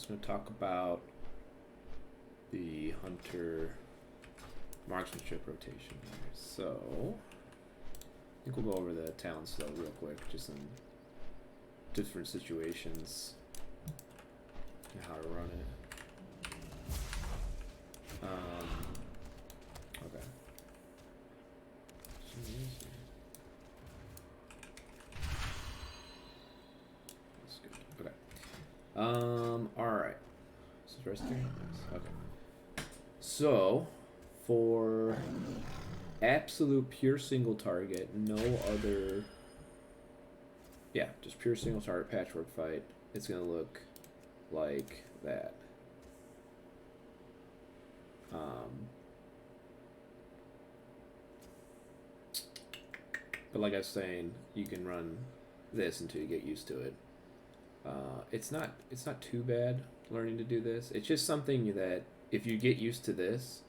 just going to talk about the hunter marksmanship rotation here. So, I think we'll go over the talents though real quick, just in different situations and how to run it. Okay. That's good. Okay. Alright. Is this rest here? Nice. Okay. So, for absolute pure single target, no other. Yeah, just pure single target patchwork fight. It's gonna look like that. But like I was saying, you can run this until you get used to it. It's not too bad learning to do this. It's just something that if you get used to this,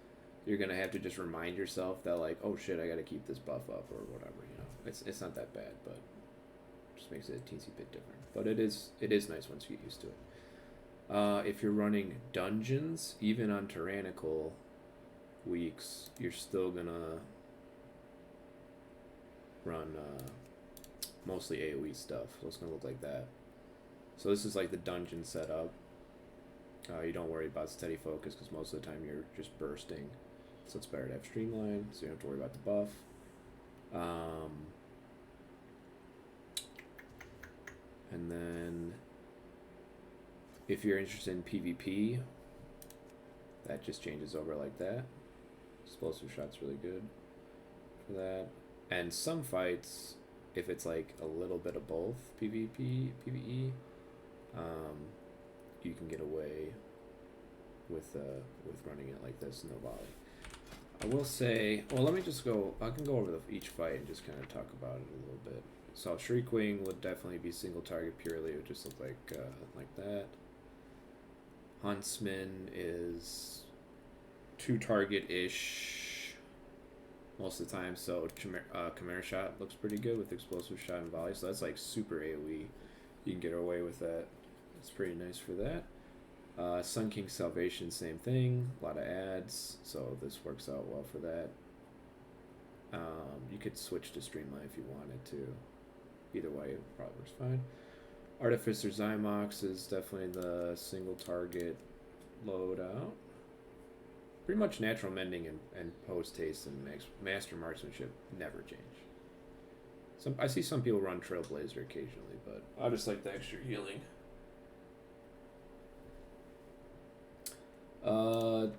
you're gonna have to just remind yourself that like, oh shit, I gotta keep this buff up or whatever. You know, it's not that bad, but it just makes it a teensy bit different. But it is nice once you get used to it. If you're running dungeons, even on tyrannical weeks, you're still gonna run mostly AoE stuff, so it's gonna look like that. So this is like the dungeon setup. You don't worry about steady focus because most of the time you're just bursting, so it's better to have streamline, so you don't have to worry about the buff. And then if you're interested in PvP, that just changes over like that. Explosive shot's really good for that. And some fights, if it's like a little bit of both PvP, PvE, you can get away with running it like this, no volley. I will say, well, let me just go. I can go over each fight and just kind of talk about it a little bit. So Shriekwing would definitely be single target purely. It would just look like that. Huntsman is two target ish most of the time. So Chimera Shot looks pretty good with explosive shot and volley. So that's like super AoE. You can get away with that. It's pretty nice for that. Sun King Salvation, same thing. A lot of ads, so this works out well for that. You could switch to Streamline if you wanted to. Either way, it probably works fine. Artificer Zymox is definitely the single target loadout. Pretty much natural mending and post haste and master marksmanship never change. I see some people run Trailblazer occasionally, but I just like the extra healing.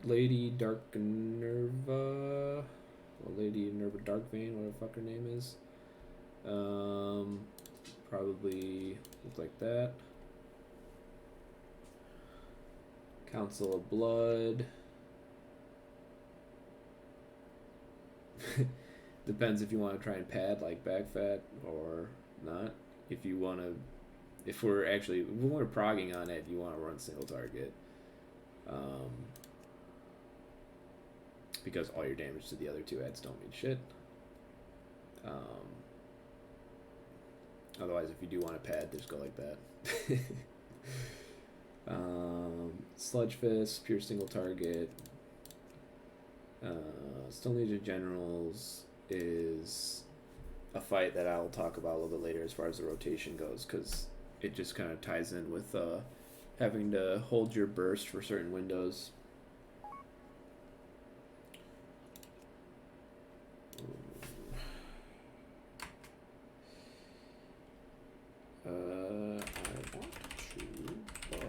Lady Dark Nerva, or Lady Nerva Darkvein, whatever the fuck her name is. Probably look like that. Council of Blood. Depends if you want to try and pad like back fat or not. If you want to, if we're progging on it, you want to run single target. Because all your damage to the other two ads don't mean shit. Otherwise, if you do want to pad, just go like that. Sludge Fist, pure single target. Stone Legion Generals is a fight that I'll talk about a little bit later as far as the rotation goes, because it just kind of ties in with having to hold your burst for certain windows. I want to, but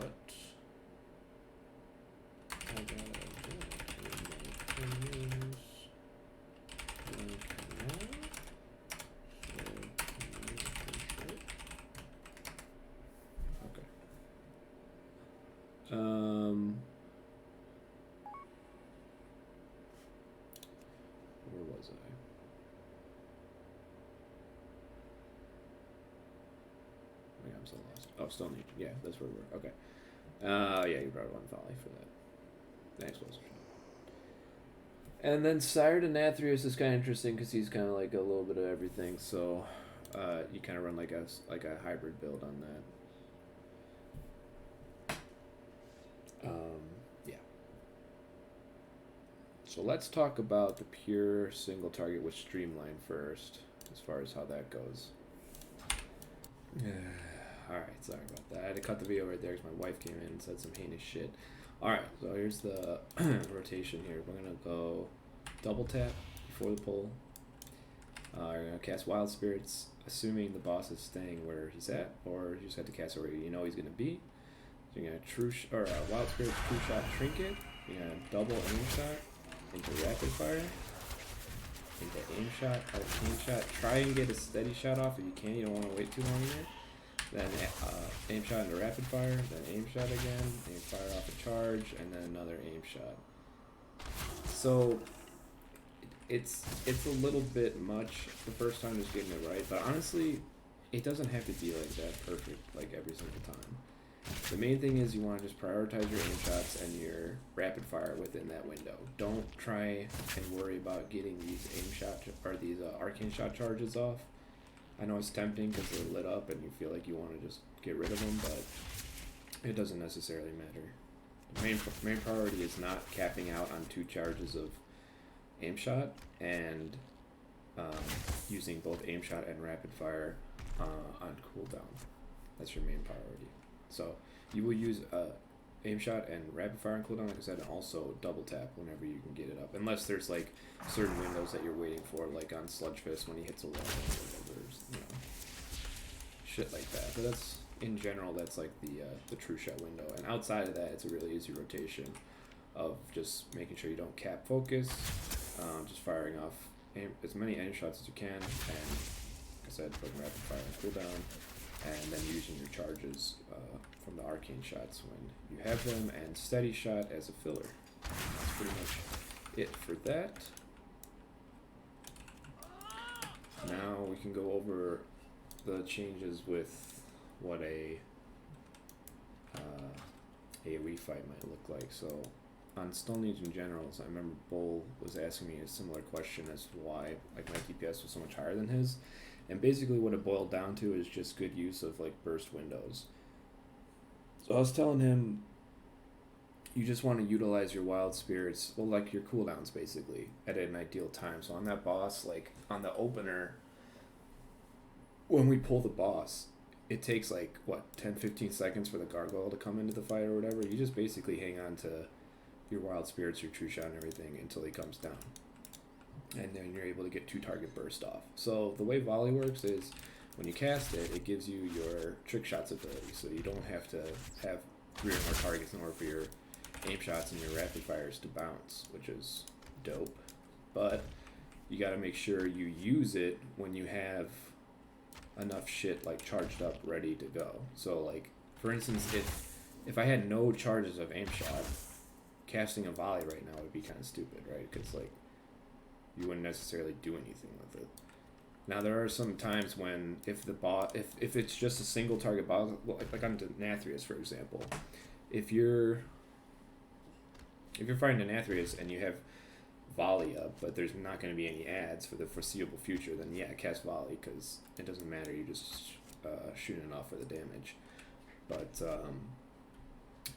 I gotta do it. Okay. Where was I? I'm so lost. Oh, Stone Legion. Yeah, that's where we were. Okay. Yeah, you brought one volley for that. Explosive shot. And then Sire Denathrius is kind of interesting because he's kind of like a little bit of everything. So you kind of run like a hybrid build on So let's talk about the pure single target with Streamline first, as far as how that goes. Alright, sorry about that. I had to cut the video right there because my wife came in and said some heinous shit. Alright, so here's the rotation here. We're going to go double tap before the pull. We're going to cast Wild Spirits, assuming the boss is staying where he's at, or you just have to cast it where you know he's going to be. So you're going to Wild Spirits True Shot Trinket. You're going to double aim shot into Rapid Fire, into aim shot, arcane shot. Try and get a steady shot off if you can. You don't want to wait too long here. Then aim shot into rapid fire, then aim shot again, aim fire off a charge, and then another aim shot. So it's a little bit much the first time just getting it right, but honestly, it doesn't have to be like that perfect like every single time. The main thing is you want to just prioritize your aim shots and your rapid fire within that window. Don't try and worry about getting these aim shot or these arcane shot charges off. I know it's tempting because they're lit up and you feel like you want to just get rid of them, but it doesn't necessarily matter. The main priority is not capping out on 2 charges of aim shot and using both aim shot and rapid fire on cooldown. That's your main priority. So you will use aim shot and rapid fire on cooldown, like I said, and also double tap whenever you can get it up. Unless there's like certain windows that you're waiting for, like on Sludge Fist when he hits a wall or whatever, you know, shit like that. But that's, in general, that's like the true shot window. And outside of that, it's a really easy rotation of just making sure you don't cap focus, just firing off as many aim shots as you can, and like I said, putting rapid fire on cooldown, and then using your charges from the arcane shots when you have them, and steady shot as a filler. That's pretty much it for that. Now we can go over the changes with what a AoE fight might look like. So on Stone Legion Generals, I remember Bull was asking me a similar question as to why like my DPS was so much higher than his. And basically what it boiled down to is just good use of like burst windows. So I was telling him you just want to utilize your wild spirits, well, like your cooldowns basically, at an ideal time. So on that boss, like on the opener, when we pull the boss, it takes like what 10-15 seconds for the gargoyle to come into the fight or whatever. You just basically hang on to your wild spirits, your true shot and everything until he comes down. And then you're able to get 2 target burst off. So the way volley works is when you cast it, it gives you your trick shots ability. So you don't have to have 3 or more targets in order for your aim shots and your rapid fires to bounce, which is dope. But you got to make sure you use it when you have enough shit like charged up, ready to go. So like, for instance, if I had no charges of aim shot, casting a volley right now would be kind of stupid, right? Because like, you wouldn't necessarily do anything with it. Now there are some times when if it's just a single target boss, like on Denathrius for example, if you're fighting Denathrius and you have volley up, but there's not going to be any ads for the foreseeable future, then yeah, cast volley because it doesn't matter. You're just shooting off for the damage. But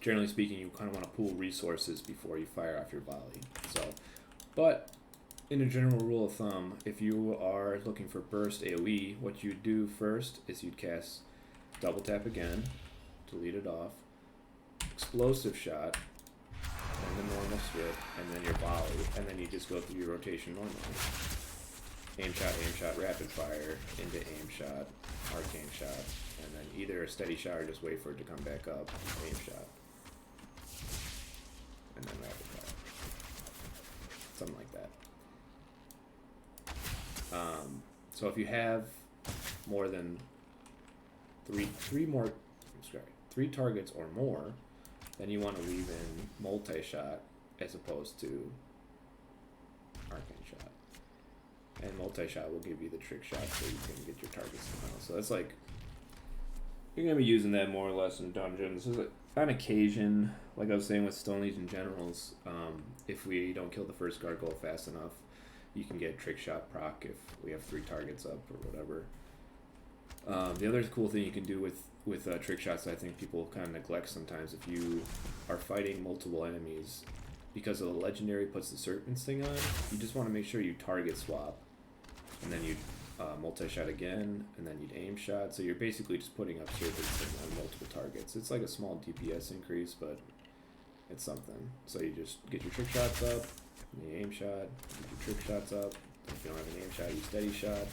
generally speaking, you kind of want to pool resources before you fire off your volley. So, but in a general rule of thumb, if you are looking for burst AoE, what you'd do first is you'd cast double tap again to lead it off, explosive shot, and the normal strip, and then your volley, and then you just go through your rotation normally. Aim shot, rapid fire, into aim shot, arcane shot, and then either a steady shot or just wait for it to come back up, aim shot, and then rapid fire. Something like that. So if you have more than three targets or more, then you want to leave in multi-shot as opposed to arcane shot. And multi-shot will give you the trick shot so you can get your targets somehow. So that's like, you're going to be using that more or less in dungeons. This is like, on occasion, like I was saying with Stone Legion Generals, if we don't kill the first gargoyle fast enough, you can get trick shot proc if we have 3 targets up or whatever. The other cool thing you can do with trick shots that I think people kind of neglect sometimes, if you are fighting multiple enemies because the legendary puts the serpents thing on, you just want to make sure you target swap, and then you multi-shot again, and then you'd aim shot. So you're basically just putting up serpents on multiple targets. It's like a small DPS increase, but it's something. So you just get your trick shots up, and you aim shot, get your trick shots up. If you don't have an aim shot, you steady shot.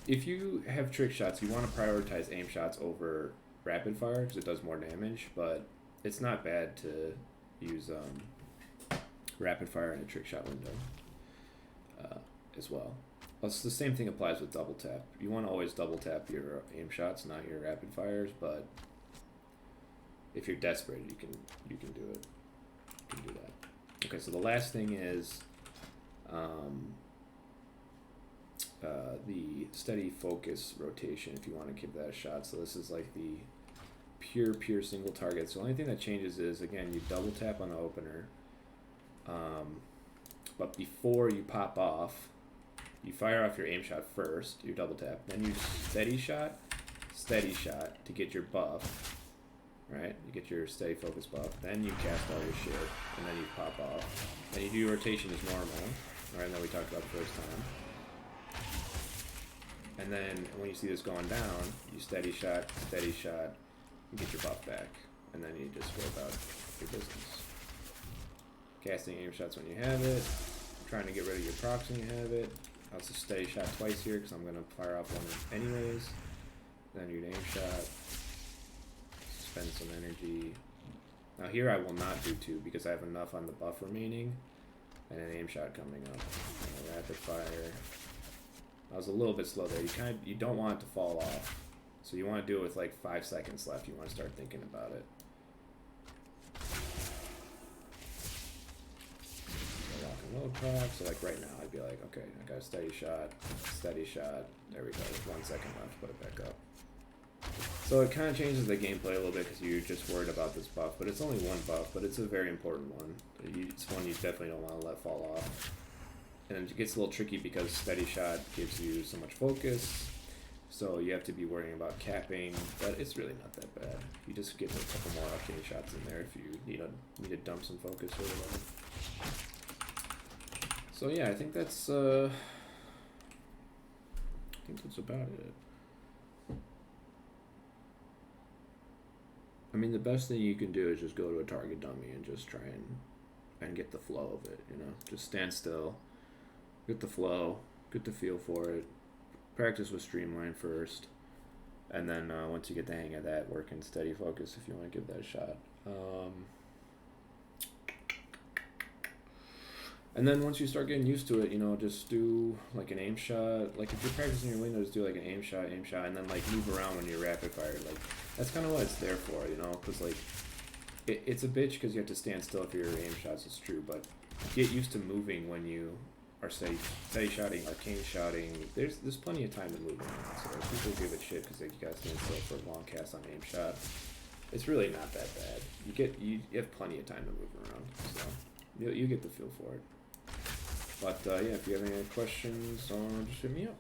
If you have trick shots, you want to prioritize aim shots over rapid fire because it does more damage, but it's not bad to use rapid fire in a trick shot window as well. Also, the same thing applies with double tap. You want to always double tap your aim shots, not your rapid fires, but if you're desperate, you can do it. You can do that. Okay, so the last thing is the steady focus rotation, if you want to give that a shot. So this is like the pure single target. So the only thing that changes is, again, you double tap on the opener, but before you pop off, you fire off your aim shot first, you double tap, then you steady shot to get your buff, right? You get your steady focus buff, then you cast all your shit, and then you pop off. Then you do your rotation as normal, right? And then we talked about the first time. And then when you see this going down, you steady shot, you get your buff back, and then you just go about your business. Casting aim shots when you have it, trying to get rid of your procs when you have it. I also steady shot twice here because I'm going to fire off one anyways. Then you'd aim shot, spend some energy. Now here I will not do two because I have enough on the buff remaining, and an aim shot coming up, and a rapid fire. I was a little bit slow there. You don't want it to fall off, so you want to do it with like 5 seconds left. You want to start thinking about it. So lock and load proc. So like right now, I'd be like, okay, I got a steady shot. There we go. 1 second left. Put it back up. So it kind of changes the gameplay a little bit because you're just worried about this buff, but it's only one buff, but it's a very important one. It's one you definitely don't want to let fall off. And it gets a little tricky because steady shot gives you so much focus, so you have to be worrying about capping, but it's really not that bad. You just get a couple more arcane shots in there if you need to dump some focus or whatever. So yeah, I think that's about it. I mean, the best thing you can do is just go to a target dummy and just try and get the flow of it, you know? Just stand still. Get the flow, get the feel for it, practice with Streamline first, and then once you get the hang of that, work in steady focus if you want to give that a shot. And then once you start getting used to it, you know, just do like an aim shot. Like if you're practicing your windows, do like an aim shot, and then like move around when you're rapid fire. Like that's kind of what it's there for, you know, because like it's a bitch because you have to stand still if your aim shots, it's true, but get used to moving when you are steady shotting, arcane shotting. There's plenty of time to move around. So people give it shit because they gotta stand still for a long cast on aim shot. It's really not that bad. You have plenty of time to move around, so you get the feel for it. But yeah, if you have any questions, just hit me up.